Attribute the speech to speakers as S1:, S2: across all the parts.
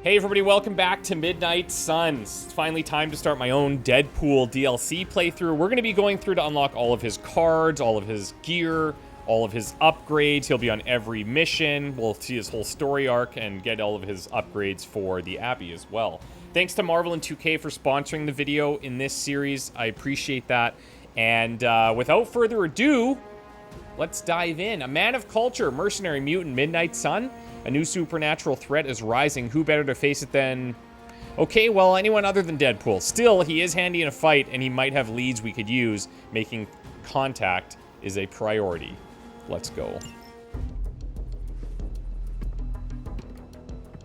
S1: Hey everybody, welcome back to Midnight Suns. It's finally time to start my own Deadpool DLC playthrough. We're going to be going through to unlock all of his cards, all of his gear, all of his upgrades. He'll be on every mission. We'll see his whole story arc and get all of his upgrades for the Abbey as well. Thanks to Marvel and 2K for sponsoring the video in this series. I appreciate that. And without further ado, let's dive in. A man of culture, mercenary mutant, Midnight Sun. A new supernatural threat is rising. Who better to face it than... Okay, well, anyone other than Deadpool. Still, he is handy in a fight, and he might have leads we could use. Making contact is a priority. Let's go.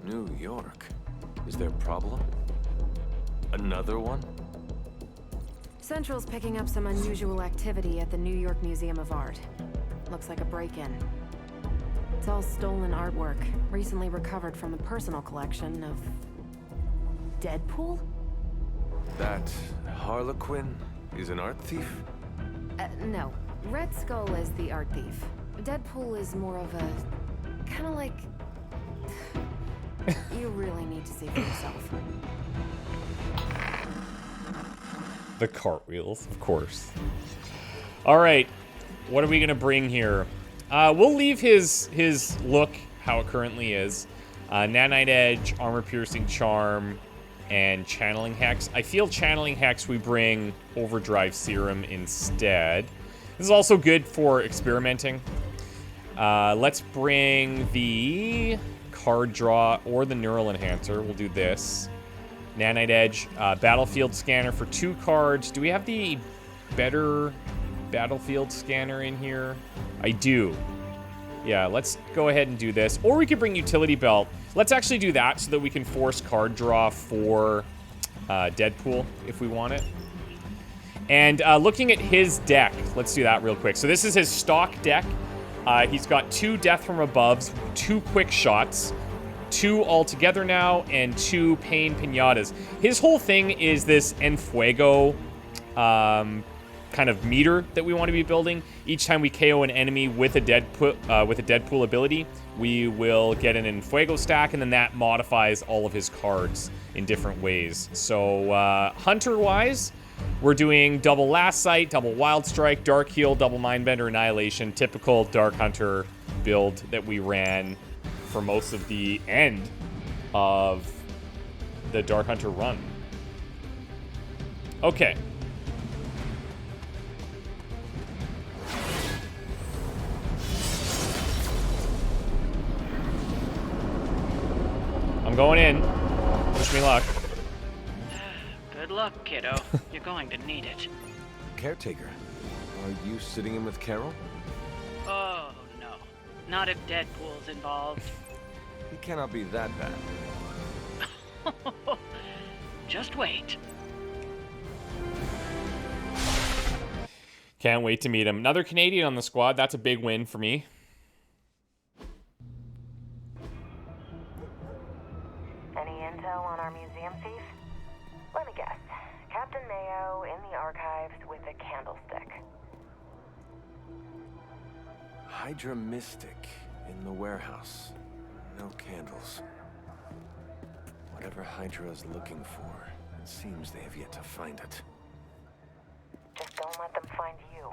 S2: New York. Is there a problem? Another one?
S3: Central's picking up some unusual activity at the New York Museum of Art. Looks like a break-in. It's all stolen artwork, recently recovered from the personal collection of... Deadpool?
S2: That Harlequin is an art thief?
S3: No. Red Skull is the art thief. Deadpool is more of a... kinda like... You really need to see for yourself.
S1: The cartwheels, of course. All right, what are we gonna bring here? We'll leave his look how it currently is. Nanite Edge, Armor Piercing Charm, and Channeling Hex. I feel Channeling Hex we bring Overdrive Serum instead. This is also good for experimenting. Let's bring the Card Draw or the Neural Enhancer. We'll do this. Nanite Edge, Battlefield Scanner for 2 cards. Do we have the better Battlefield Scanner in here? I do. Yeah, let's go ahead and do this. Or we could bring Utility Belt. Let's actually do that so that we can force card draw for Deadpool if we want it. And looking at his deck, let's do that real quick. So this is his stock deck. He's got 2 Death from Aboves, 2 Quick Shots, 2 altogether now, and 2 Pain Pinatas. His whole thing is this Enfuego kind of meter that we want to be building. Each time we KO an enemy with a Deadpool ability, we will get an Enfuego stack, and then that modifies all of his cards in different ways. So Hunter-wise, we're doing double Last Sight, double Wild Strike, Dark Heal, double Mindbender, Annihilation, typical Dark Hunter build that we ran for most of the end of the Dark Hunter run. Okay. I'm going in. Wish me luck.
S4: Good luck, kiddo. You're going to need it.
S2: Caretaker, are you sitting in with Carol?
S4: Oh, no. Not if Deadpool's involved.
S2: He cannot be that bad.
S4: Just wait.
S1: Can't wait to meet him. Another Canadian on the squad. That's a big win for me.
S5: Any intel on our museum thief? Let me guess. Captain Mayo in the archives with a candlestick.
S2: Hydra Mystic in the warehouse. No candles. Whatever Hydra is looking for, it seems they have yet to find it.
S5: Just don't let them find you.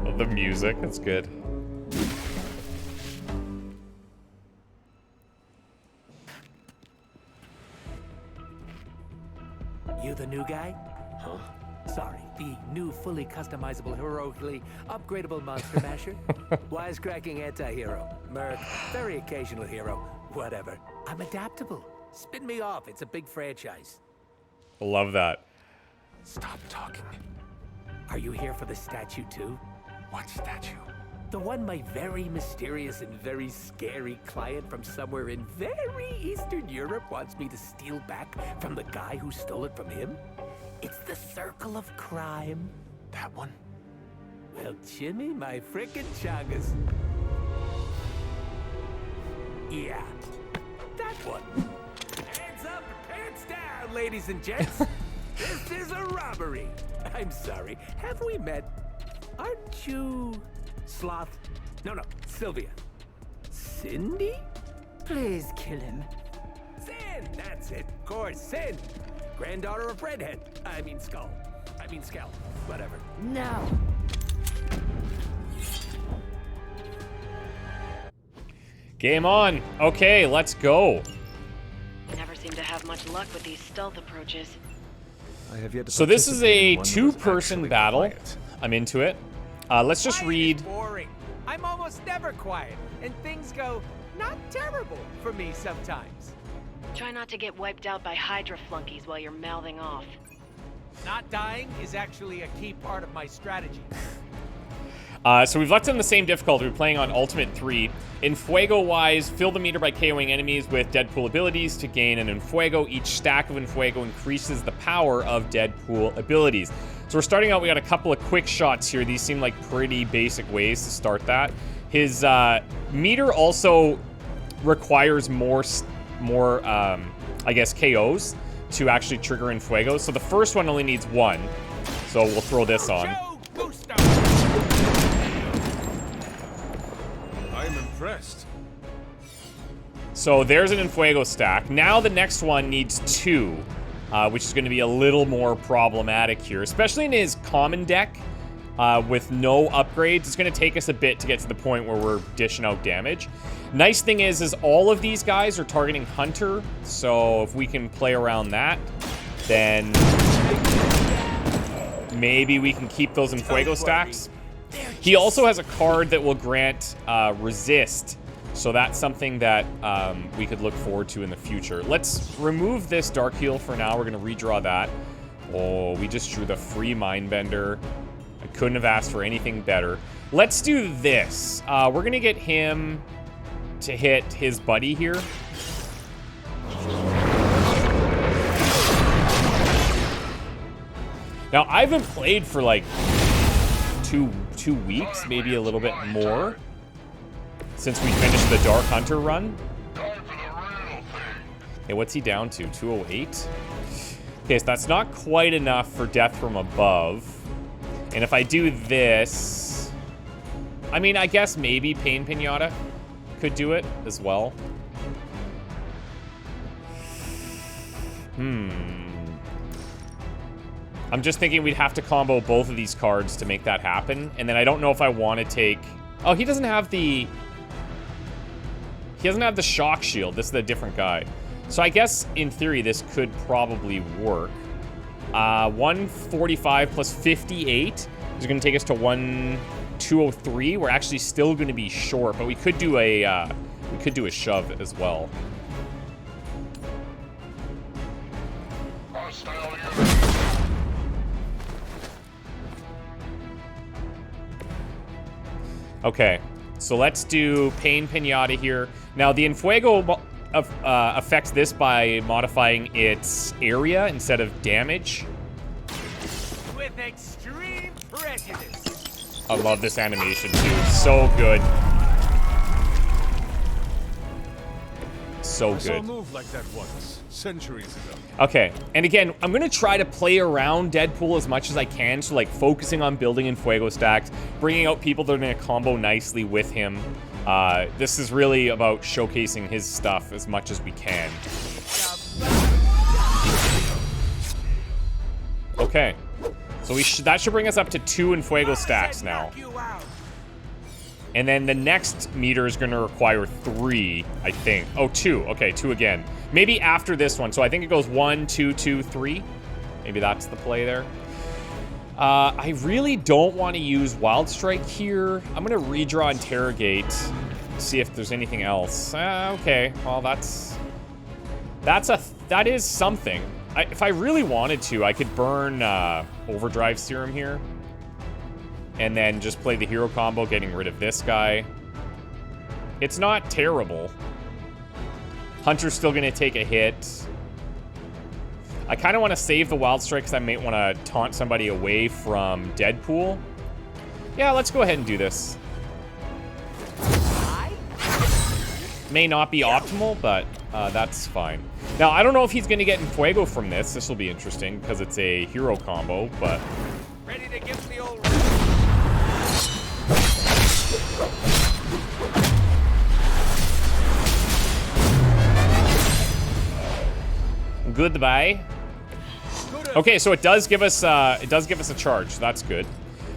S1: Love the music. That's good.
S6: You the new guy?
S2: Huh?
S6: Sorry, the new fully customizable, heroically upgradable monster masher. Wisecracking anti-hero. Merc, very occasional hero. Whatever. I'm adaptable. Spin me off, it's a big franchise.
S1: Love that.
S2: Stop talking.
S6: Are you here for the statue too?
S2: What statue?
S6: The one my very mysterious and very scary client from somewhere in very Eastern Europe wants me to steal back from the guy who stole it from him? It's the Circle of Crime.
S2: That one?
S6: Well, Jimmy, my frickin' chungus. Yeah, that one. Hands up, pants down, ladies and gents. This is a robbery. I'm sorry, have we met? Aren't you... Sloth? No, Sylvia. Cindy? Please kill him. Sin! That's it. Of course, Sin. Granddaughter of Redhead. I mean Skull. I mean Scalp. Whatever. No.
S1: Game on. Okay, let's go.
S3: Never seem to have much luck with these stealth approaches.
S2: I have yet to
S1: So this is a
S2: participate in one that was
S1: two-person
S2: actually
S1: battle.
S2: quiet.
S1: I'm into it. Let's just
S6: Quiet
S1: read.
S6: is boring. I'm almost never quiet, and things go not terrible for me sometimes.
S3: Try not to get wiped out by Hydra flunkies while you're mouthing off.
S6: Not dying is actually a key part of my strategy.
S1: So we've left it on the same difficulty. We're playing on Ultimate 3. Enfuego-wise, fill the meter by KOing enemies with Deadpool abilities to gain an Enfuego. Each stack of Enfuego increases the power of Deadpool abilities. So we're starting out, we got a couple of quick shots here. These seem like pretty basic ways to start that. His meter also requires more I guess, KOs to actually trigger Enfuego. So the first one only needs one. So we'll throw this on.
S7: I'm impressed.
S1: So there's an Enfuego stack. Now the next one needs two, which is going to be a little more problematic here, especially in his common deck with no upgrades. It's going to take us a bit to get to the point where we're dishing out damage. Nice thing is all of these guys are targeting Hunter, so if we can play around that, then maybe we can keep those Enfuego stacks. He also has a card that will grant resist, so that's something that we could look forward to in the future. Let's remove this Dark Heal for now. We're going to redraw that. Oh, we just drew the free Mindbender. I couldn't have asked for anything better. Let's do this. We're going to get him to hit his buddy here. Now, I haven't played for like two weeks, maybe a little bit more, since we finished the Dark Hunter run. Okay, what's he down to? 208? Okay, so that's not quite enough for Death from Above. And if I do this, I mean, I guess maybe Pain Pinata could do it as well. I'm just thinking we'd have to combo both of these cards to make that happen. And then I don't know if I want to take... Oh, he doesn't have the... He doesn't have the shock shield. This is a different guy. So I guess, in theory, this could probably work. 145 plus 58 is going to take us to 203. We're actually still going to be short, but we could do a shove as well. Okay, so let's do Pain Pinata here. Now, the Enfuego affects this by modifying its area instead of damage.
S6: With extreme prejudice.
S1: I love this animation, too. So good. So
S7: I saw a
S1: good.
S7: move like that once, centuries ago.
S1: Okay, and again, I'm going to try to play around Deadpool as much as I can, so like focusing on building Enfuego stacks, bringing out people that are going to combo nicely with him. This is really about showcasing his stuff as much as we can. Okay, so that should bring us up to 2 Enfuego stacks now. And then the next meter is going to require 3, I think. Oh, 2. Okay, 2 again. Maybe after this one. So I think it goes 1, 2, 2, 3. Maybe that's the play there. I really don't want to use Wild Strike here. I'm going to redraw Interrogate, see if there's anything else. Okay, well, that is something. If I really wanted to, I could burn Overdrive Serum here. And then just play the hero combo, getting rid of this guy. It's not terrible. Hunter's still going to take a hit. I kind of want to save the Wild Strike because I might want to taunt somebody away from Deadpool. Yeah, let's go ahead and do this. May not be optimal, but that's fine. Now, I don't know if he's going to get Enfuego from this. This will be interesting because it's a hero combo, but...
S6: Ready to give the old...
S1: Goodbye. Okay, so it does give us a charge. So that's good.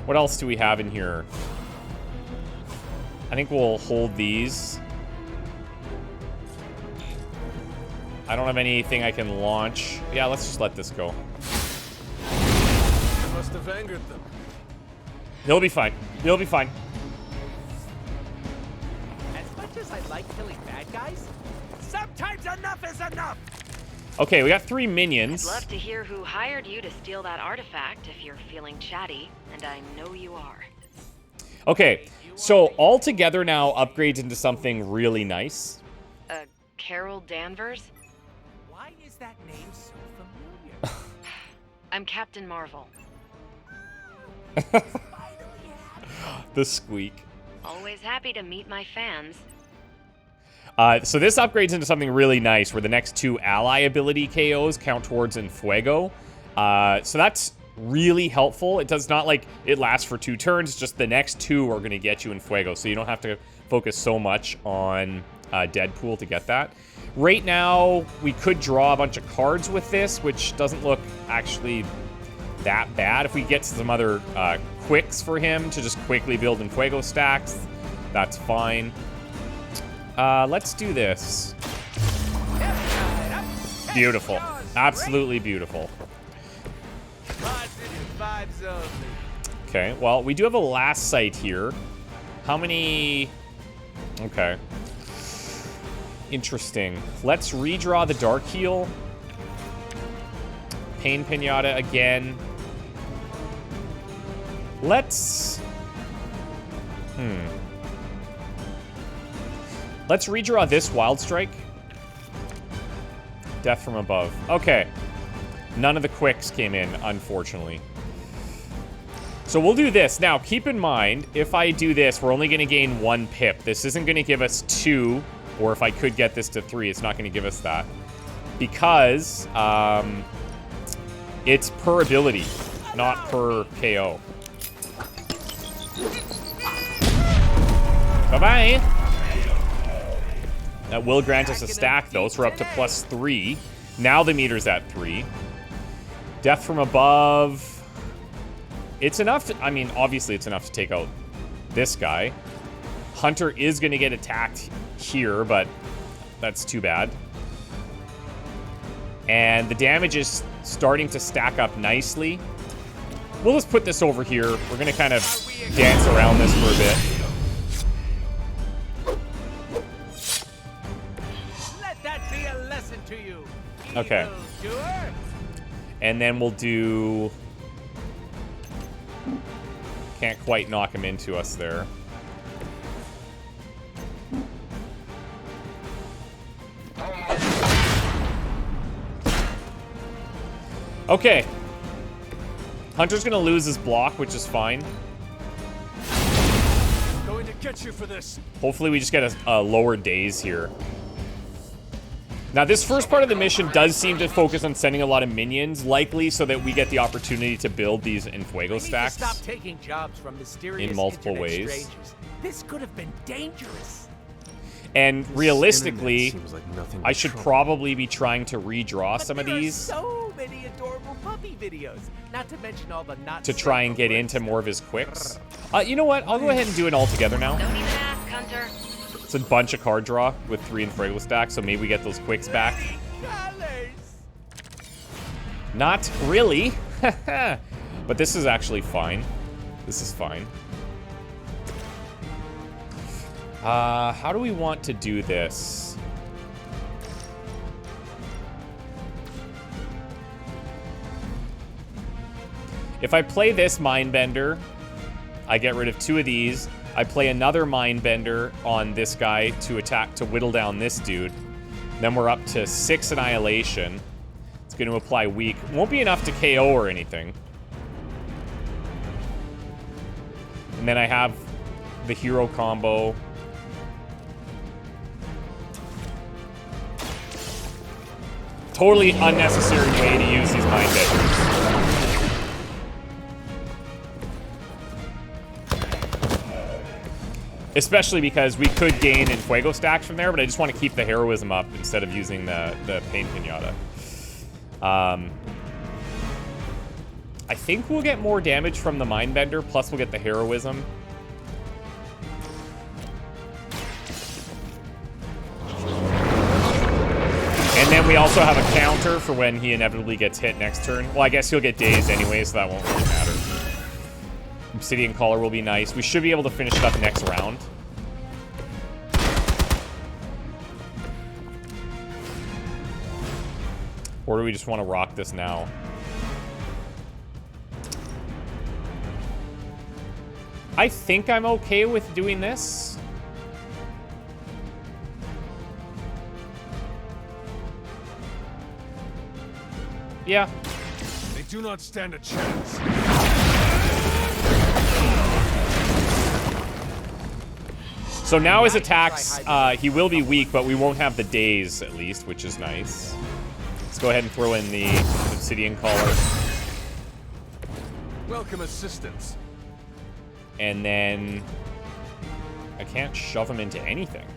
S1: What else do we have in here? I think we'll hold these. I don't have anything I can launch. Yeah, let's just let this go.
S2: I must have angered them.
S1: He'll be fine. He'll be fine.
S6: As much as I like killing bad guys, sometimes enough is enough.
S1: Okay, we got 3 minions.
S3: I'd love to hear who hired you to steal that artifact if you're feeling chatty, and I know you are.
S1: Okay, so all together now upgrades into something really nice.
S3: Carol Danvers?
S6: Why is that name so familiar?
S3: I'm Captain Marvel.
S1: The squeak.
S3: Always happy to meet my fans.
S1: So this upgrades into something really nice where the next 2 ally ability KOs count towards Enfuego. So that's really helpful. It does not like it lasts for 2 turns, just the next 2 are going to get you Enfuego, so you don't have to focus so much on Deadpool to get that. Right now, we could draw a bunch of cards with this, which doesn't look actually that bad. If we get some other quicks for him to just quickly build Enfuego stacks, that's fine. Let's do this. Beautiful. Absolutely beautiful. Okay, well, we do have a last sight here. How many... Okay. Interesting. Let's redraw the Dark Heal. Pain Pinata again. Let's... Let's redraw this Wild Strike. Death from Above. Okay. None of the quicks came in, unfortunately. So we'll do this. Now, keep in mind, if I do this, we're only going to gain 1 pip. This isn't going to give us 2, or if I could get this to 3, it's not going to give us that. Because it's per ability, not per KO. Bye-bye. That will grant us a stack, though, so we're up to +3. Now the meter's at 3. Death from Above. It's enough to... I mean, obviously it's enough to take out this guy. Hunter is going to get attacked here, but that's too bad. And the damage is starting to stack up nicely. We'll just put this over here. We're going to kind of dance around this for a bit. Okay. And then we'll do... Can't quite knock him into us there. Okay. Hunter's gonna lose his block, which is fine.
S2: Going to get you for this.
S1: Hopefully we just get a lower daze here. Now, this first part of the mission does seem to focus on sending a lot of minions, likely so that we get the opportunity to build these Enfuego stacks
S6: stop taking jobs from mysterious
S1: in multiple
S6: internet
S1: ways.
S6: strangers. This could have been dangerous.
S1: And realistically,
S2: Seems like nothing
S1: I
S2: but
S1: should
S2: trouble.
S1: probably be trying to redraw
S6: But
S1: some of
S6: there are
S1: these
S6: so many adorable puppy videos, not to mention all the not
S1: to try and get into more of his quicks. You know what? I'll go ahead and do it all together now.
S3: Don't even ask, Hunter.
S1: It's a bunch of card draw with 3 Enfuego stacks, so maybe we get those quicks back. Not really. But this is actually fine. This is fine. How do we want to do this? If I play this Mindbender, I get rid of 2 of these. I play another Mindbender on this guy to attack, to whittle down this dude. Then we're up to 6 Annihilation. It's going to apply Weak. Won't be enough to KO or anything. And then I have the hero combo. Totally unnecessary way to use these Mindbenders. Especially because we could gain Enfuego stacks from there, but I just want to keep the heroism up instead of using the Pain Pinata. I think we'll get more damage from the Mindbender, plus we'll get the Heroism. And then we also have a counter for when he inevitably gets hit next turn. Well, I guess he'll get dazed anyway, so that won't really matter. Obsidian Collar will be nice. We should be able to finish it up next round. Or do we just want to rock this now? I think I'm okay with doing this. Yeah.
S7: They do not stand a chance.
S1: So now his attacks, he will be weak, but we won't have the daze at least, which is nice. Let's go ahead and throw in the Obsidian Collar.
S7: Welcome assistance.
S1: And then I can't shove him into anything.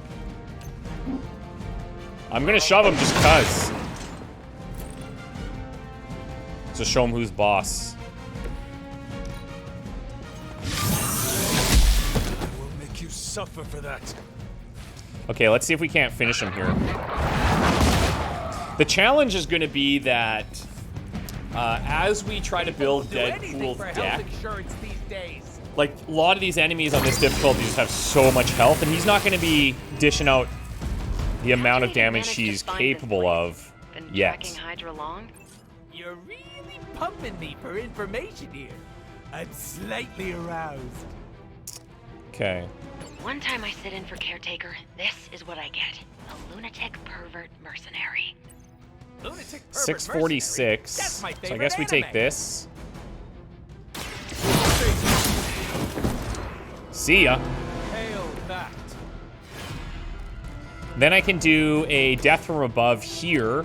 S1: I'm gonna shove him just cuz. To show him who's boss.
S7: I will make you suffer for that.
S1: Okay, let's see if we can't finish him here. The challenge is going to be that as we try to build Deadpool's deck, like a lot of these enemies on this difficulty just have so much health, and he's not going to be dishing out the amount of damage he's capable of yet.
S4: Tracking Hydra long?
S6: You're really pumping me for information here. I'm slightly aroused.
S1: Okay.
S5: One time I sit in for caretaker, this is what I get. A lunatic pervert mercenary.
S6: Lunatic pervert
S1: 646.
S6: That's my
S1: So I
S6: favorite
S1: guess we take
S6: anime.
S1: this. See ya.
S6: Hail that.
S1: Then I can do a Death from Above here.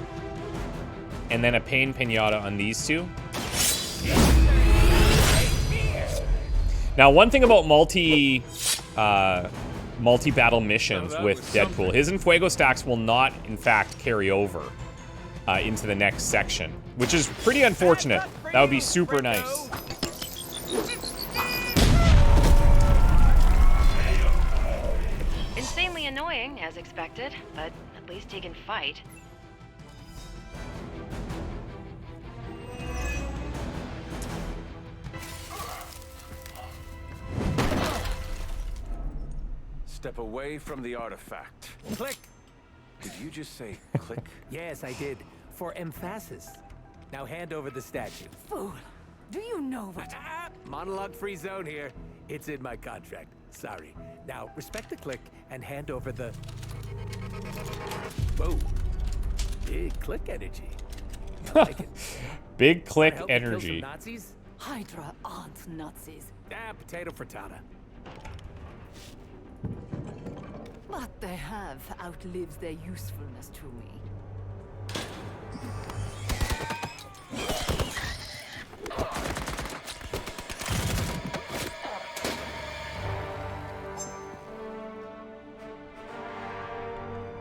S1: And then a Pain Pinata on these two. Now, one thing about multi-battle missions with Deadpool, his Enfuego stacks will not, in fact, carry over into the next section, which is pretty unfortunate. That would be super nice.
S5: Insanely annoying, as expected, but at least he can fight.
S2: Step away from the artifact.
S6: Click.
S2: Did you just say click?
S6: Yes, I did. For emphasis. Now hand over the statue.
S8: Fool. Do you know what?
S6: Monologue-free zone here. It's in my contract. Sorry. Now, respect the click and hand over the... Whoa. Big click energy. I like it.
S1: Big click
S6: Wanna help me kill some
S1: energy.
S6: Nazis?
S8: Hydra aren't Nazis.
S6: Potato frittata.
S8: What they have outlives their usefulness to me.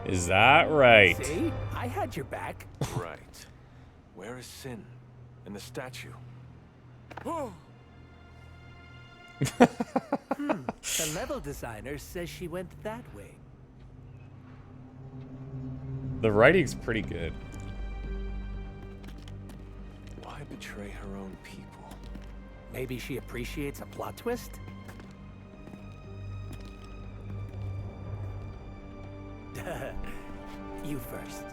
S1: Is that right?
S6: See? I had your back.
S2: Right. Where is Sin? And the statue?
S6: The level designer says she went that way.
S1: The writing's pretty good.
S2: Why betray her own people?
S6: Maybe she appreciates a plot twist? You first.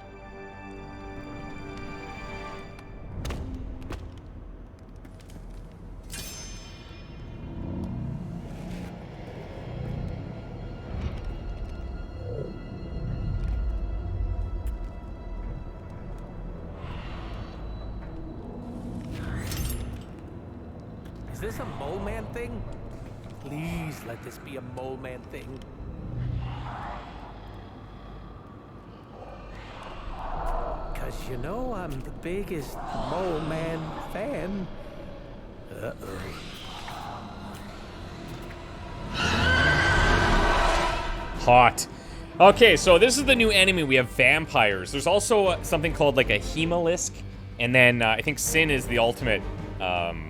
S6: Is this a mole man thing? Please let this be a mole man thing. Cause you know I'm the biggest mole man fan. Uh-oh.
S1: Hot. Okay, so this is the new enemy. We have vampires. There's also something called like a Hemalisk And then I think Sin is the ultimate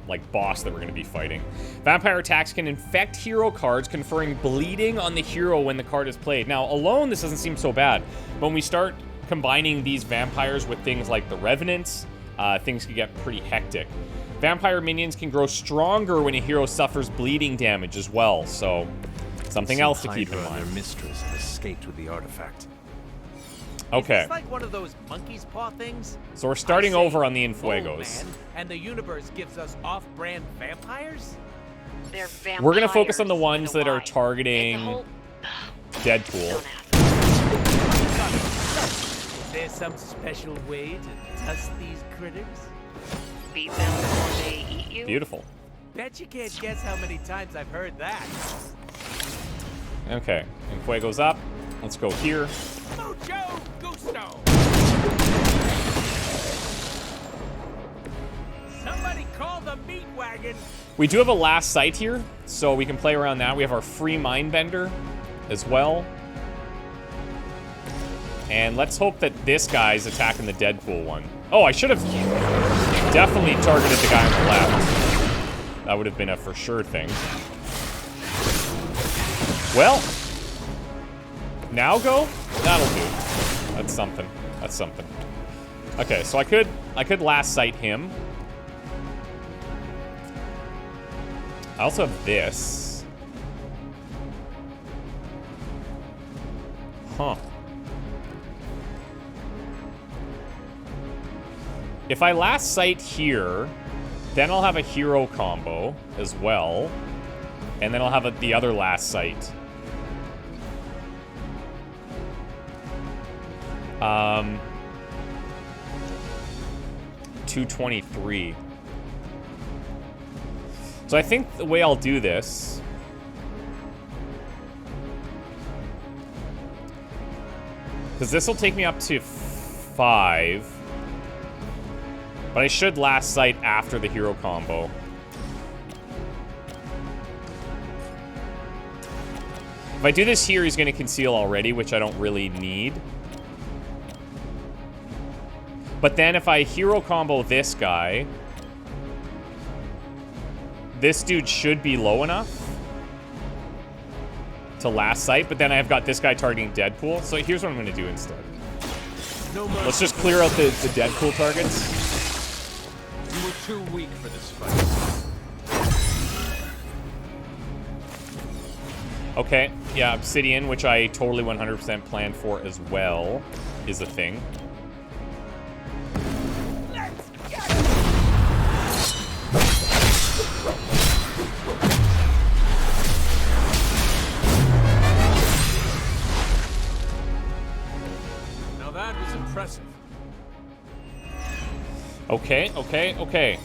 S1: like boss that we're going to be fighting. Vampire attacks can infect hero cards, conferring bleeding on the hero when the card is played. Now, alone, this doesn't seem so bad. But when we start combining these vampires with things like the Revenants, things can get pretty hectic. Vampire minions can grow stronger when a hero suffers bleeding damage as well, so something else to keep in
S2: Hydra and
S1: mind.
S2: their mistress have escaped with the artifact.
S1: Okay,
S6: It's like one of those monkey's paw things.
S1: so we're starting over on the
S6: Oh,
S1: Infuegos.
S6: man, and the universe gives us off-brand vampires?
S4: They're vampires.
S1: We're gonna focus on the
S4: with
S1: ones
S4: a
S1: that are
S4: Y.
S1: targeting
S4: It's a whole...
S1: Deadpool.
S4: Don't ask.
S6: Is there some special way to test these critters?
S4: Beat them before they eat you.
S1: Beautiful.
S6: Bet you can't guess how many times I've heard that.
S1: Okay, Infuegos up. Let's go here.
S6: Mucho gusto! Somebody call the meat wagon!
S1: We do have a last sight here, so we can play around that. We have our free Mindbender as well. And let's hope that this guy's attacking the Deadpool one. Oh, I should have definitely targeted the guy on the left. That would have been a for sure thing. Well, now go? That'll do. That's something. That's something. Okay, so I could last sight him. I also have this. Huh. If I last sight here, then I'll have a hero combo as well. And then I'll have the other last sight. 223. So I think the way I'll do this... because this will take me up to 5. But I should last sight after the hero combo. If I do this here, he's going to conceal already, which I don't really need. But then if I hero combo this guy, this dude should be low enough to last sight, but then I've got this guy targeting Deadpool. So here's what I'm going to do instead. Let's just clear out the Deadpool targets.
S7: You were too weak for this fight.
S1: Okay, yeah, Obsidian, which I totally 100% planned for as well, is a thing.
S7: Now that was impressive.
S1: Okay, okay, okay.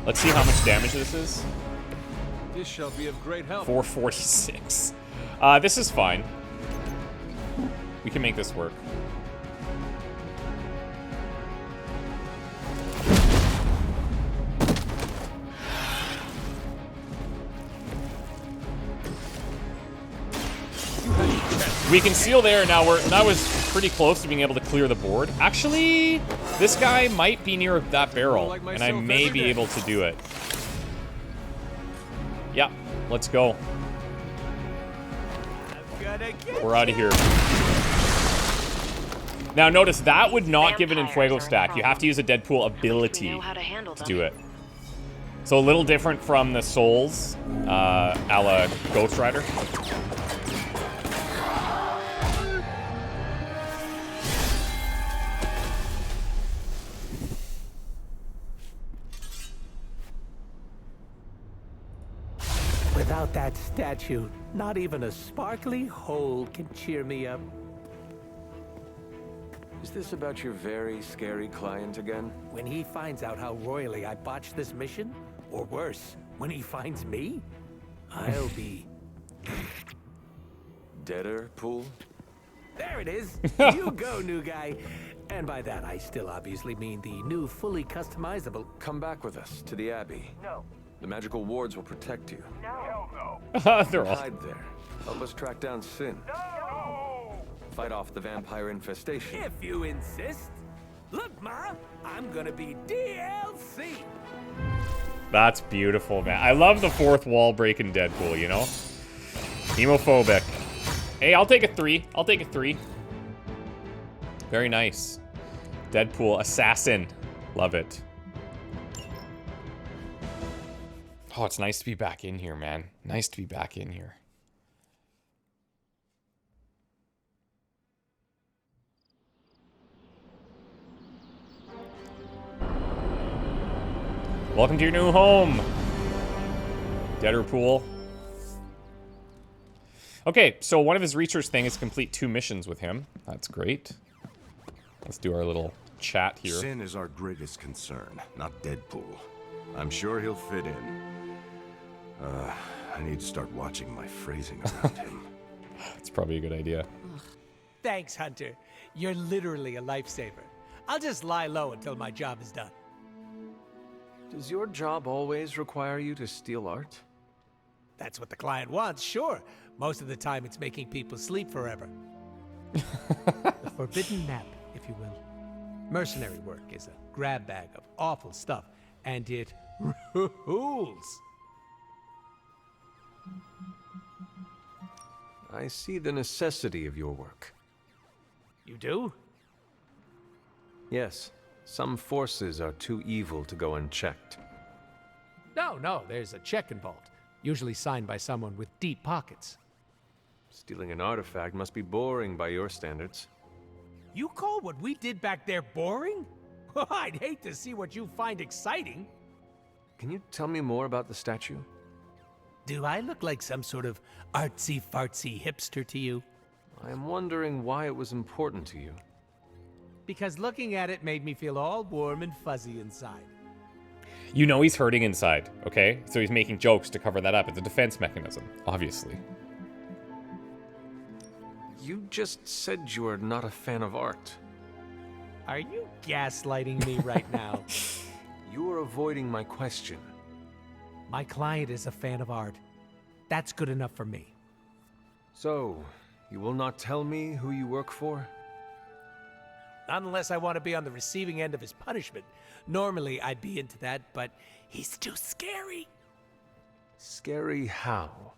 S1: Let's see how much damage this is.
S7: This shall be of great help.
S1: 446. This is fine. We can make this work. We can seal there. Now that was pretty close to being able to clear the board. Actually, this guy might be near that barrel, and I may be able to do it. Yeah, let's go. We're out of here. Now notice that would not give an Infuego stack. You have to use a Deadpool ability to do it. So a little different from the Souls, a la Ghost Rider.
S6: Without that statue, not even a sparkly hole can cheer me up.
S2: Is this about your very scary client again?
S6: When he finds out how royally I botched this mission, or worse, when he finds me, I'll be...
S2: Deader pool?
S6: There it is! You go, new guy! And by that, I still obviously mean the new, fully customizable...
S2: Come back with us to the Abbey.
S5: No.
S2: The magical wards will protect you.
S5: No.
S1: They're all...
S2: Hide there. Help us track down Sin.
S5: No.
S2: fight off the vampire infestation.
S6: If you insist. Look, Ma, I'm gonna be DLC.
S1: That's beautiful, man. I love the fourth wall breaking Deadpool, you know? Hemophobic. Hey, I'll take a 3. I'll take a 3. Very nice. Deadpool assassin. Love it. Oh, it's nice to be back in here, man. Nice to be back in here. Welcome to your new home, Deadpool. Okay, so one of his research thing is complete 2 missions with him. That's great. Let's do our little chat here.
S9: Sin is our greatest concern, not Deadpool. I'm sure he'll fit in. I need to start watching my phrasing around him.
S1: That's probably a good idea.
S6: Thanks, Hunter. You're literally a lifesaver. I'll just lie low until my job is done.
S2: Does your job always require you to steal art?
S6: That's what the client wants, sure. Most of the time, it's making people sleep forever. The forbidden nap, if you will. Mercenary work is a grab bag of awful stuff, and it rules.
S2: I see the necessity of your work.
S6: You do?
S2: Yes, some forces are too evil to go unchecked.
S6: No, there's a check involved. Usually signed by someone with deep pockets.
S2: Stealing an artifact must be boring by your standards.
S6: You call what we did back there boring? I'd hate to see what you find exciting.
S2: Can you tell me more about the statue?
S6: Do I look like some sort of artsy-fartsy hipster to you?
S2: I am wondering why it was important to you.
S6: Because looking at it made me feel all warm and fuzzy inside.
S1: You know he's hurting inside, okay? So he's making jokes to cover that up. It's a defense mechanism, obviously.
S2: You just said you are not a fan of art.
S6: Are you gaslighting me right now?
S2: You are avoiding my question.
S6: My client is a fan of art. That's good enough for me.
S2: So, you will not tell me who you work for?
S6: Not unless I want to be on the receiving end of his punishment. Normally, I'd be into that, but he's too scary.
S2: Scary how?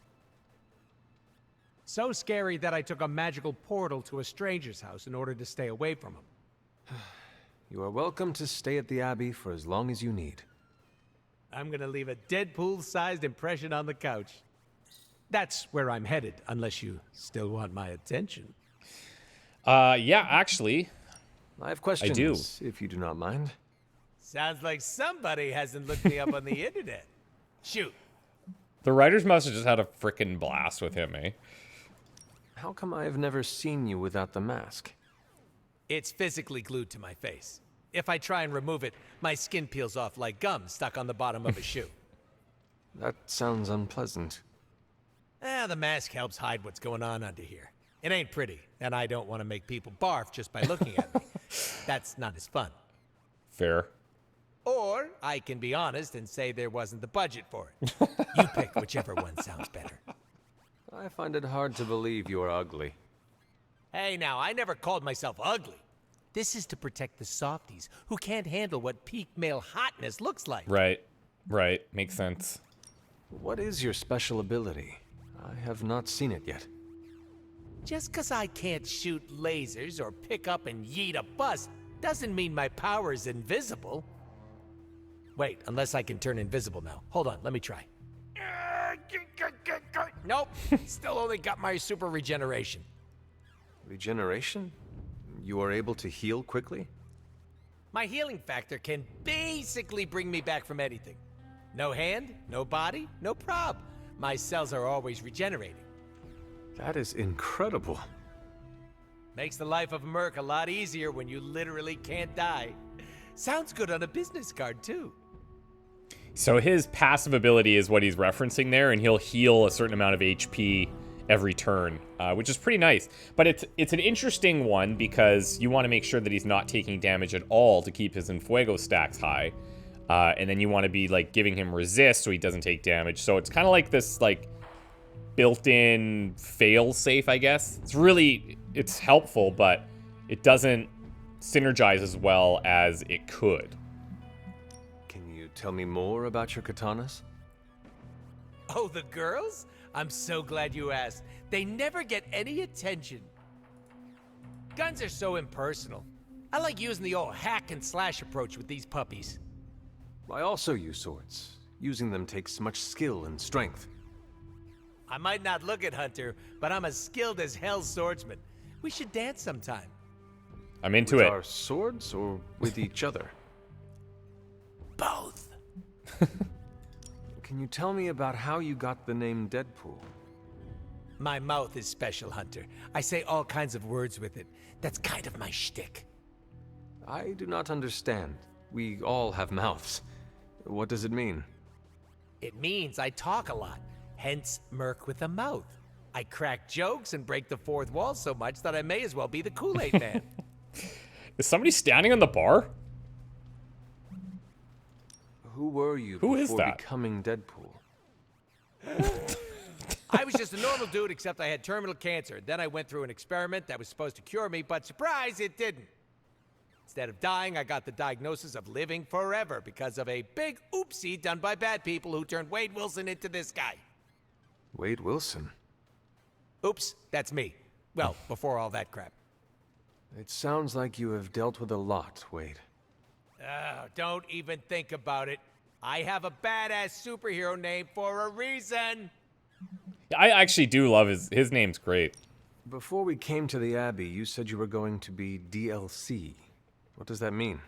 S6: So scary that I took a magical portal to a stranger's house in order to stay away from him.
S2: You are welcome to stay at the Abbey for as long as you need.
S6: I'm gonna leave a Deadpool-sized impression on the couch. That's where I'm headed, unless you still want my attention.
S1: Yeah, actually.
S2: I have questions,
S1: I do.
S2: if you do not mind.
S6: Sounds like somebody hasn't looked me up on the internet. Shoot.
S1: The writers must have just had a frickin' blast with him, eh?
S2: How come I have never seen you without the mask?
S6: It's physically glued to my face. If I try and remove it, my skin peels off like gum stuck on the bottom of a shoe.
S2: That sounds unpleasant.
S6: The mask helps hide what's going on under here. It ain't pretty, and I don't want to make people barf just by looking at me. That's not as fun.
S1: Fair.
S6: Or I can be honest and say there wasn't the budget for it. You pick whichever one sounds better.
S2: I find it hard to believe you are ugly.
S6: Hey now, I never called myself ugly. This is to protect the softies who can't handle what peak male hotness looks like.
S1: Right. Makes sense.
S2: What is your special ability? I have not seen it yet.
S6: Just 'cause I can't shoot lasers or pick up and yeet a bus doesn't mean my power is invisible. Wait, unless I can turn invisible now. Hold on, let me try. Nope, still only got my super regeneration.
S2: Regeneration? You are able to heal quickly?
S6: My healing factor can basically bring me back from anything. No hand, no body, no prob. My cells are always regenerating.
S2: That is incredible.
S6: Makes the life of a merc a lot easier when you literally can't die. Sounds good on a business card, too.
S1: So his passive ability is what he's referencing there, and he'll heal a certain amount of HP every turn, which is pretty nice. But it's an interesting one because you want to make sure that he's not taking damage at all to keep his Enfuego stacks high. And then you want to be like giving him resist so he doesn't take damage. So it's kind of like this like built-in fail-safe, I guess. It's really it's helpful, but it doesn't synergize as well as it could.
S2: Can you tell me more about your katanas?
S6: Oh, the girls? I'm so glad you asked. They never get any attention. Guns are so impersonal. I like using the old hack and slash approach with these puppies.
S2: I also use swords. Using them takes much skill and strength.
S6: I might not look it, Hunter, but I'm as skilled as hell swordsman. We should dance sometime.
S1: I'm into
S2: With
S1: it.
S2: our swords or with each other?
S6: Both.
S2: Can you tell me about how you got the name Deadpool?
S6: My mouth is special, Hunter. I say all kinds of words with it. That's kind of my shtick.
S2: I do not understand. We all have mouths. What does it mean?
S6: It means I talk a lot, hence Merc with a mouth. I crack jokes and break the fourth wall so much that I may as well be the Kool-Aid man.
S1: Is somebody standing on the bar?
S2: Who were you
S1: Who is
S2: before
S1: that?
S2: becoming Deadpool?
S6: I was just a normal dude, except I had terminal cancer. Then I went through an experiment that was supposed to cure me, but surprise, it didn't. Instead of dying, I got the diagnosis of living forever because of a big oopsie done by bad people who turned Wade Wilson into this guy.
S2: Wade Wilson?
S6: Oops, that's me. Well, before all that crap.
S2: It sounds like you have dealt with a lot, Wade.
S6: Oh, don't even think about it. I have a badass superhero name for a reason.
S1: I actually do love his name's great.
S2: Before we came to the Abbey, you said you were going to be DLC. What does that mean?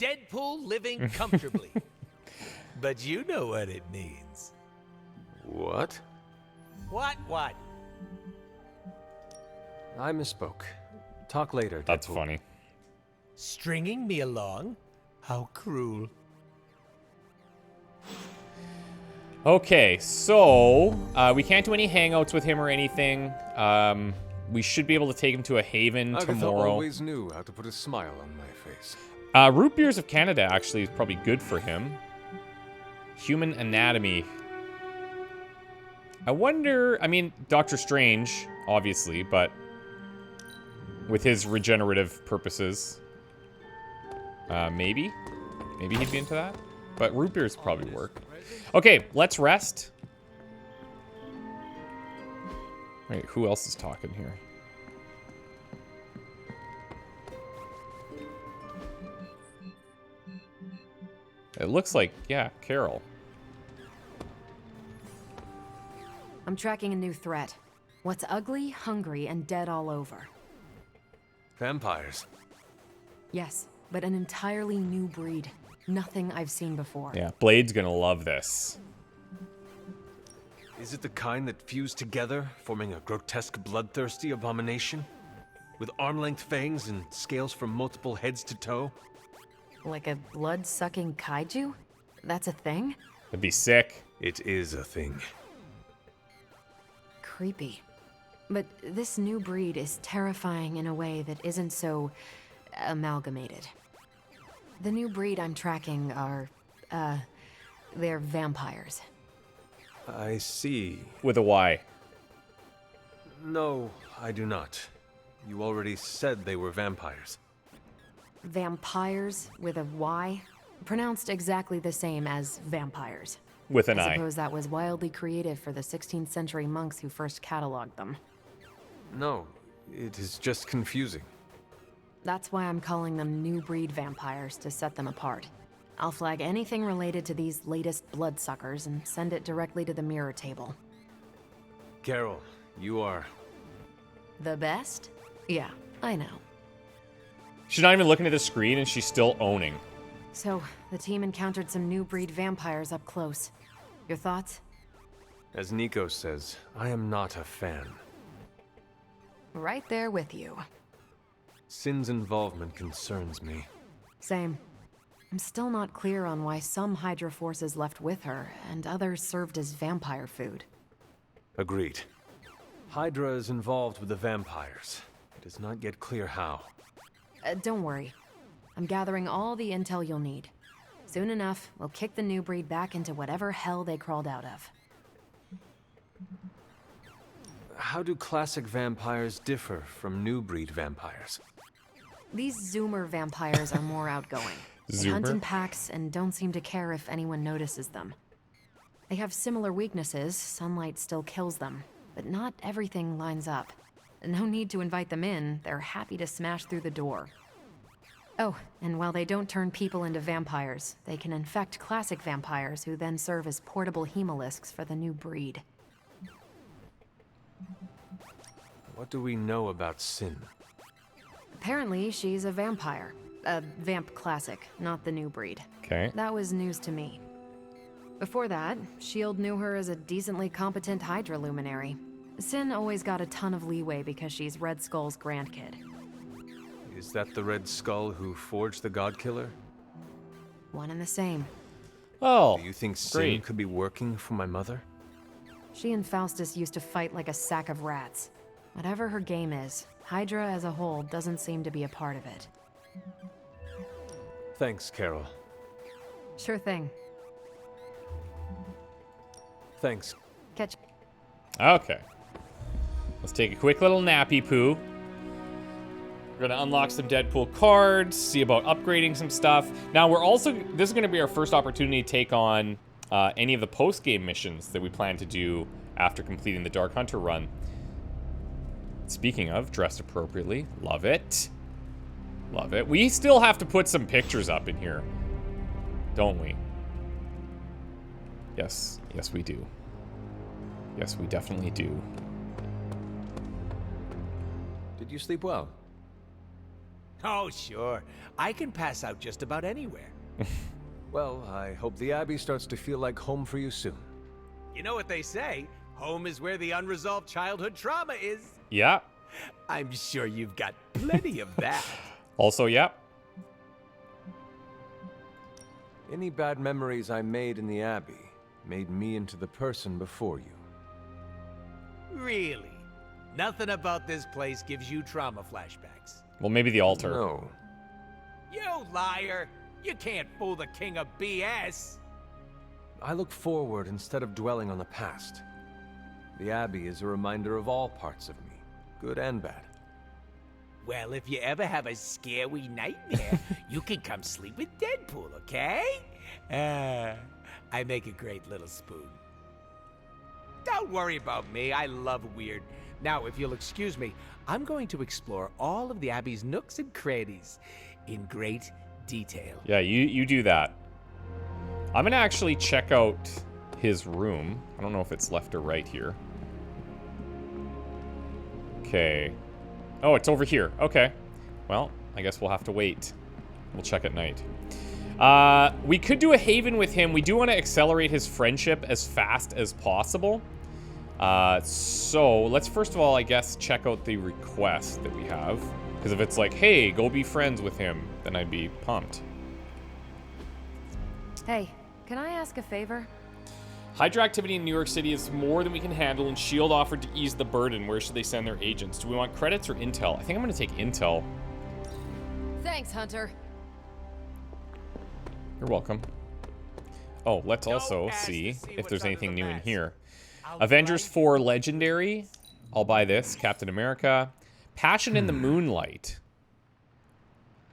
S6: Deadpool living comfortably. But you know what it means.
S2: What?
S6: What?
S2: I misspoke. Talk later, Deadpool.
S1: That's funny.
S6: Stringing me along? How cruel.
S1: Okay, so we can't do any hangouts with him or anything. We should be able to take him to a haven
S2: Agatha
S1: tomorrow.
S2: always knew how to put a smile on my face.
S1: Root Beers of Canada actually is probably good for him. Human anatomy. I wonder, I mean, Doctor Strange, obviously, but with his regenerative purposes, maybe he'd be into that. But root beers probably work. Okay, let's rest. Wait, who else is talking here? It looks like, yeah, Carol.
S3: I'm tracking a new threat. What's ugly, hungry, and dead all over.
S2: Vampires.
S3: Yes, but an entirely new breed. Nothing I've seen before.
S1: Yeah, Blade's gonna love this.
S2: Is it the kind that fuse together, forming a grotesque, bloodthirsty abomination? With arm-length fangs and scales from multiple heads to toe?
S3: Like a blood-sucking kaiju? That's a thing?
S1: That'd be sick.
S2: It is a thing.
S3: Creepy. But this new breed is terrifying in a way that isn't so amalgamated. The new breed I'm tracking are, they're vampires.
S2: I see.
S1: With a Y.
S2: No, I do not. You already said they were vampires.
S3: Vampires with a Y? Pronounced exactly the same as vampires.
S1: With an
S3: I
S1: I.
S3: suppose that was wildly creative for the 16th century monks who first cataloged them.
S2: No, it is just confusing.
S3: That's why I'm calling them new breed vampires, to set them apart. I'll flag anything related to these latest bloodsuckers and send it directly to the mirror table.
S2: Carol, you are...
S3: The best? Yeah, I know.
S1: She's not even looking at the screen and she's still owning.
S3: So, the team encountered some new breed vampires up close. Your thoughts?
S2: As Nico says, I am not a fan.
S3: Right there with you.
S2: Sin's involvement concerns me.
S3: Same. I'm still not clear on why some Hydra forces left with her, and others served as vampire food.
S2: Agreed. Hydra is involved with the vampires. It is not yet clear how.
S3: Don't worry. I'm gathering all the intel you'll need. Soon enough, we'll kick the new breed back into whatever hell they crawled out of.
S2: How do classic vampires differ from new breed vampires?
S3: These Zoomer vampires are more outgoing. They hunt in
S1: Zoomer?
S3: packs and don't seem to care if anyone notices them. They have similar weaknesses. Sunlight still kills them, but not everything lines up. No need to invite them in. They're happy to smash through the door. Oh, and while they don't turn people into vampires, they can infect classic vampires who then serve as portable hemolisks for the new breed.
S2: What do we know about Sin?
S3: Apparently, she's a vampire. A vamp classic, not the new breed.
S1: Okay.
S3: That was news to me. Before that, S.H.I.E.L.D. knew her as a decently competent Hydra luminary. Sin always got a ton of leeway because she's Red Skull's grandkid.
S2: Is that the Red Skull who forged the God Killer?
S3: One and the same.
S1: Oh,
S2: Do you think Sin
S1: great.
S2: could be working for my mother?
S3: She and Faustus used to fight like a sack of rats. Whatever her game is, Hydra as a whole doesn't seem to be a part of it.
S2: Thanks, Carol.
S3: Sure thing.
S2: Thanks.
S3: Catch.
S1: Okay. Let's take a quick little nappy poo. We're gonna unlock some Deadpool cards, see about upgrading some stuff. Now this is gonna be our first opportunity to take on any of the post-game missions that we plan to do after completing the Dark Hunter run. Speaking of, dressed appropriately. Love it. Love it. We still have to put some pictures up in here, don't we? Yes. Yes, we do. Yes, we definitely do.
S2: Did you sleep well?
S6: Oh, sure. I can pass out just about anywhere.
S2: Well, I hope the Abbey starts to feel like home for you soon.
S6: You know what they say? Home is where the unresolved childhood trauma is.
S1: Yeah.
S6: I'm sure you've got plenty of that.
S1: Also, yeah.
S2: Any bad memories I made in the Abbey made me into the person before you.
S6: Really? Nothing about this place gives you trauma flashbacks.
S1: Well, maybe the altar.
S2: No.
S6: You liar! You can't fool the king of BS!
S2: I look forward instead of dwelling on the past. The Abbey is a reminder of all parts of me, good and bad.
S6: Well, if you ever have a scary nightmare, you can come sleep with Deadpool, okay? I make a great little spoon. Don't worry about me, I love weird. Now, if you'll excuse me, I'm going to explore all of the Abbey's nooks and crannies in great detail.
S1: Yeah, you do that. I'm gonna actually check out his room. I don't know if it's left or right here. Okay. Oh, it's over here. Okay. Well, I guess we'll have to wait. We'll check at night. We could do a haven with him. We do want to accelerate his friendship as fast as possible. So let's first of all, I guess, check out the request that we have. Because if it's like, hey, go be friends with him, then I'd be pumped.
S3: Hey, can I ask a favor?
S1: Hydra activity in New York City is more than we can handle, and S.H.I.E.L.D. offered to ease the burden. Where should they send their agents? Do we want credits or intel? I think I'm going to take intel.
S3: Thanks, Hunter.
S1: You're welcome. Oh, let's also see if there's anything new in here. Avengers 4 Legendary. I'll buy this. Captain America. Passion in the Moonlight.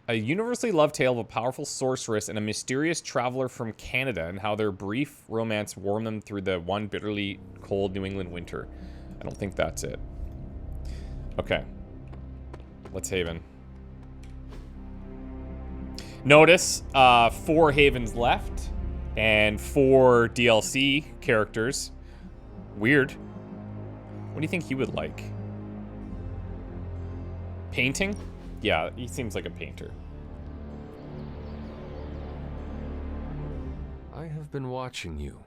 S1: A universally loved tale of a powerful sorceress and a mysterious traveler from Canada and how their brief romance warmed them through the one bitterly cold New England winter. I don't think that's it. Okay. Let's Haven. Notice 4 Havens left and 4 DLC characters. Weird. What do you think he would like? Painting? Yeah, he seems like a painter.
S2: I have been watching you.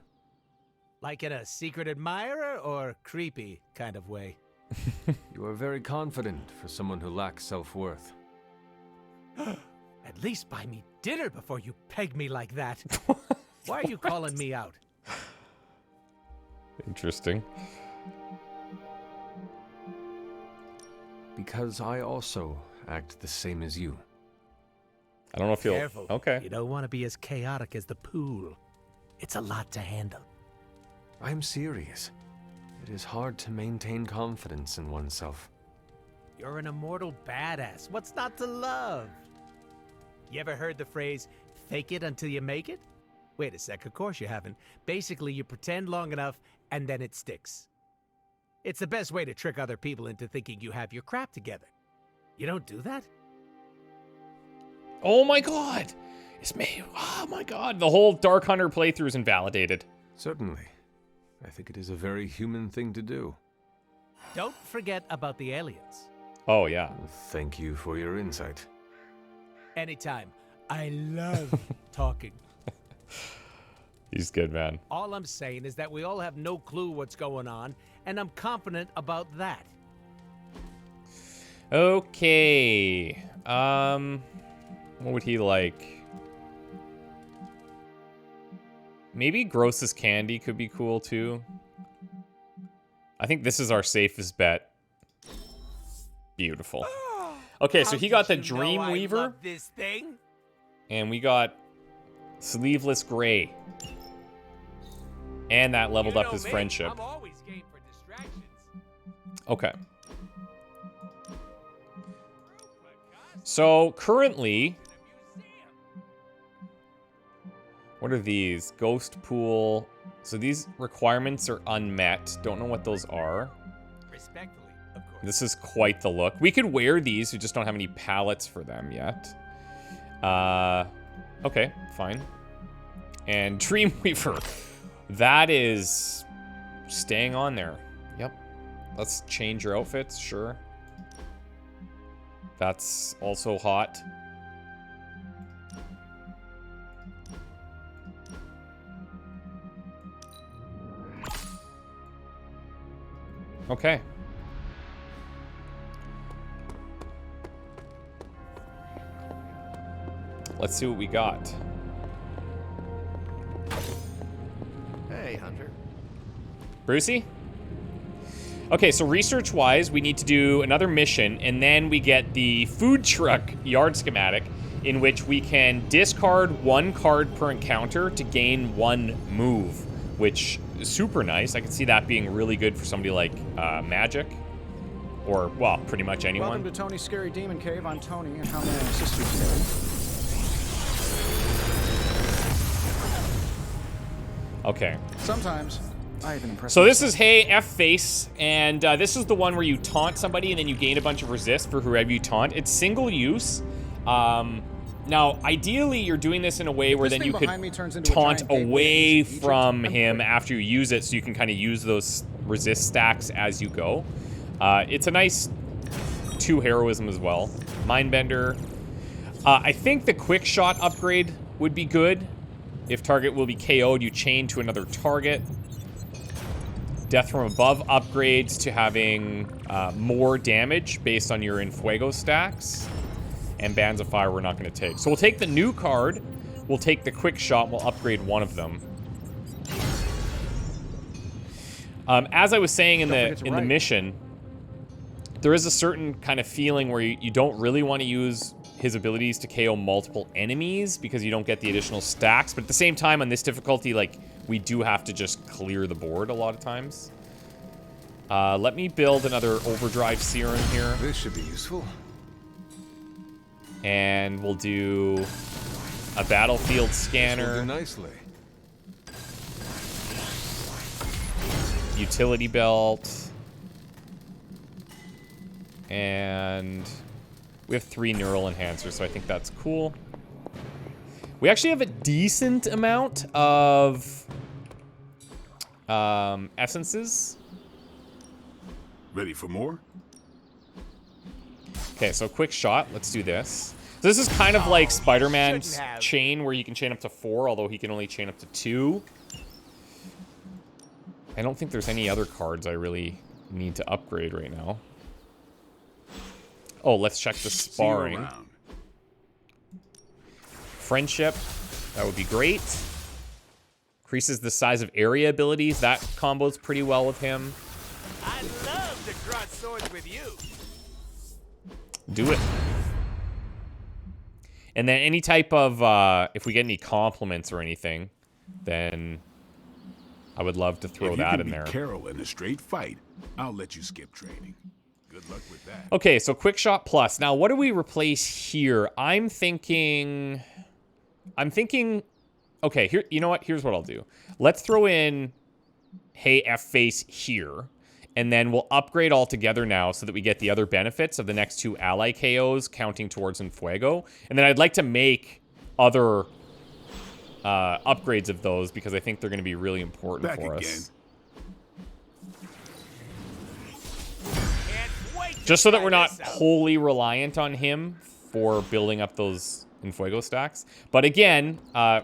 S6: Like in a secret admirer or creepy kind of way?
S2: You are very confident for someone who lacks self-worth.
S6: At least buy me dinner before you peg me like that. Why are you calling me out?
S1: Interesting.
S2: Because I also act the same as you.
S1: I don't know if you'll...
S6: Careful.
S1: Okay.
S6: You don't want to be as chaotic as the pool. It's a lot to handle.
S2: I'm serious. It is hard to maintain confidence in oneself.
S6: You're an immortal badass. What's not to love? You ever heard the phrase, fake it until you make it? Wait a sec, of course you haven't. Basically, you pretend long enough, and then it sticks. It's the best way to trick other people into thinking you have your crap together. You don't do that?
S1: Oh my god! It's me. Oh my god. The whole Dark Hunter playthrough is invalidated.
S2: Certainly. I think it is a very human thing to do.
S6: Don't forget about the aliens.
S1: Oh, yeah.
S2: Thank you for your insight.
S6: Anytime. I love talking.
S1: He's good, man.
S6: All I'm saying is that we all have no clue what's going on, and I'm confident about that.
S1: Okay. What would he like? Maybe Grossest Candy could be cool, too. I think this is our safest bet. Beautiful. Okay, so he got the Dreamweaver.
S6: This thing?
S1: And we got Sleeveless Gray. And that leveled up his friendship.
S6: I'm always game for distractions.
S1: Okay. So, currently... What are these? Ghost Pool. So these requirements are unmet. Don't know what those are.
S6: Respectfully, of course.
S1: This is quite the look. We could wear these. We just don't have any palettes for them yet. Okay, fine. And Dreamweaver. That is staying on there. Yep. Let's change your outfits, sure. That's also hot. Okay. Let's see what we got.
S2: Hey, Hunter.
S1: Brucey? Okay, so research-wise, we need to do another mission, and then we get the food truck yard schematic, in which we can discard 1 card per encounter to gain 1 move, which is super nice. I can see that being really good for somebody like Magic, or, well, pretty much anyone.
S10: Welcome to Tony's Scary Demon Cave. I'm Tony, and how may I assist you today?
S1: Okay.
S10: Sometimes I even impress.
S1: So this is Hey F Face, and this is the one where you taunt somebody and then you gain a bunch of resist for whoever you taunt. It's single use. Now, ideally, you're doing this in a way where then you could taunt away from him after you use it, so you can kind of use those resist stacks as you go. It's a nice 2 heroism as well. Mindbender. I think the quick shot upgrade would be good. If target will be KO'd, you chain to another target. Death from Above upgrades to having more damage based on your Infuego stacks. And Bands of Fire we're not going to take. So we'll take the new card. We'll take the quick shot. We'll upgrade one of them. As I was saying in the mission, there is a certain kind of feeling where you don't really want to use his abilities to KO multiple enemies because you don't get the additional stacks. But at the same time, on this difficulty, like, we do have to just clear the board a lot of times. Let me build another Overdrive Serum here.
S2: This should be useful.
S1: And we'll do a Battlefield Scanner.
S2: This will do nicely.
S1: Utility Belt. And we have 3 Neural Enhancers, so I think that's cool. We actually have a decent amount of essences.
S9: Ready for more?
S1: Okay, so quick shot. Let's do this. So this is kind of like Spider-Man's chain, where you can chain up to 4, although he can only chain up to 2. I don't think there's any other cards I really need to upgrade right now. Oh, let's check the sparring. Friendship. That would be great. Increases the size of area abilities. That combos pretty well with him.
S6: I'd love to cross swords with you.
S1: Do it. And then any type of, if we get any compliments or anything, then I would love to throw
S11: if
S1: that
S11: you can
S1: in
S11: beat
S1: there.
S11: Carol in a straight fight, I'll let you skip training. Good luck with that.
S1: Okay, so Quick Shot Plus. Now, what do we replace here? I'm thinking... Okay, here. You know what? Here's what I'll do. Let's throw in Hey F-Face here. And then we'll upgrade all together now so that we get the other benefits of the next 2 ally KOs counting towards Enfuego. And then I'd like to make other upgrades of those because I think they're going to be really important for us. Just so that we're not wholly reliant on him for building up those Enfuego stacks. But again,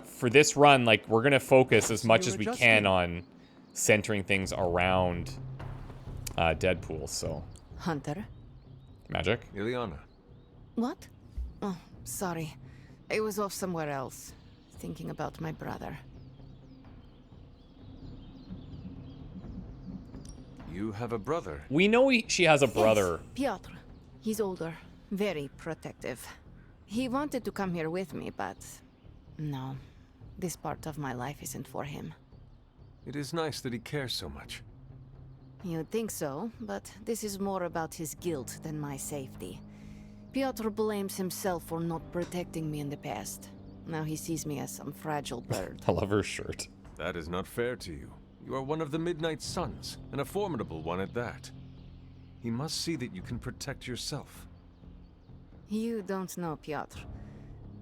S1: for this run, like, we're going to focus as much as we can on centering things around Deadpool, so...
S8: Hunter?
S1: Magic?
S2: Ileana.
S8: What? Oh, sorry. I was off somewhere else, thinking about my brother.
S2: You have a brother.
S1: We know she has a brother.
S8: Yes, Piotr. He's older, very protective. He wanted to come here with me, but... no. This part of my life isn't for him.
S2: It is nice that he cares so much.
S8: You'd think so, but this is more about his guilt than my safety. Piotr blames himself for not protecting me in the past. Now he sees me as some fragile bird.
S1: I love her shirt.
S2: That is not fair to you. You are one of the Midnight Suns, and a formidable one at that. He must see that you can protect yourself.
S8: You don't know Piotr.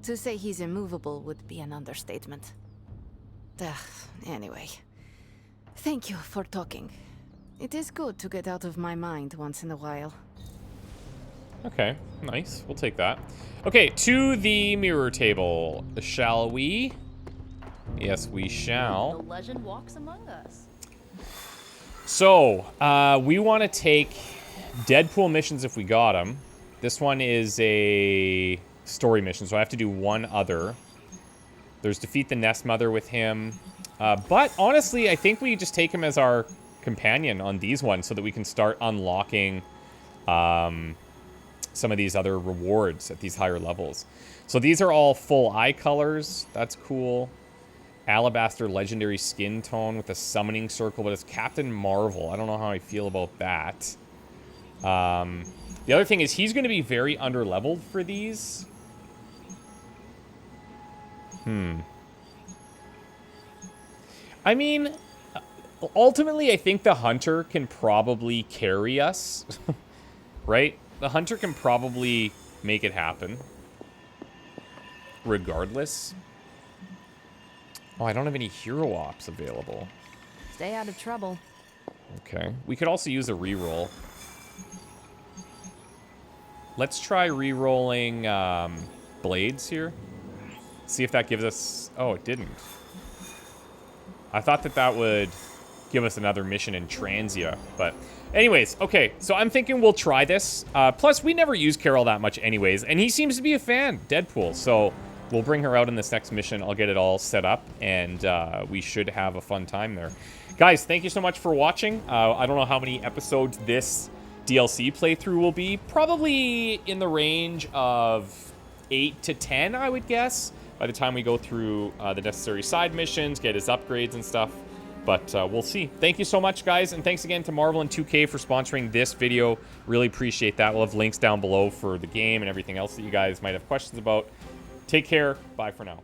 S8: To say he's immovable would be an understatement. Anyway. Thank you for talking. It is good to get out of my mind once in a while.
S1: Okay, nice. We'll take that. Okay, to the mirror table. Shall we? Yes, we shall.
S12: The legend walks among us.
S1: So, we want to take Deadpool missions if we got them. This one is a story mission, so I have to do one other. There's defeat the Nest Mother with him. But honestly, I think we just take him as our companion on these ones so that we can start unlocking some of these other rewards at these higher levels. So these are all full eye colors. That's cool. Alabaster legendary skin tone with a summoning circle, but it's Captain Marvel. I don't know how I feel about that. The other thing is he's going to be very underleveled for these. I mean, ultimately, I think the Hunter can probably carry us, right? The Hunter can probably make it happen, regardless. Oh, I don't have any hero ops available.
S3: Stay out of trouble.
S1: Okay. We could also use a reroll. Let's try re-rolling blades here. See if that gives us... Oh, it didn't. I thought that that would give us another mission in Transia, but... Anyways, okay, so I'm thinking we'll try this. Plus, we never use Carol that much anyways, and he seems to be a fan, Deadpool, so we'll bring her out in this next mission. I'll get it all set up, and we should have a fun time there. Guys, thank you so much for watching. I don't know how many episodes this DLC playthrough will be. Probably in the range of 8 to 10, I would guess, by the time we go through the necessary side missions, get his upgrades and stuff. But we'll see. Thank you so much, guys. And thanks again to Marvel and 2K for sponsoring this video. Really appreciate that. We'll have links down below for the game and everything else that you guys might have questions about. Take care. Bye for now.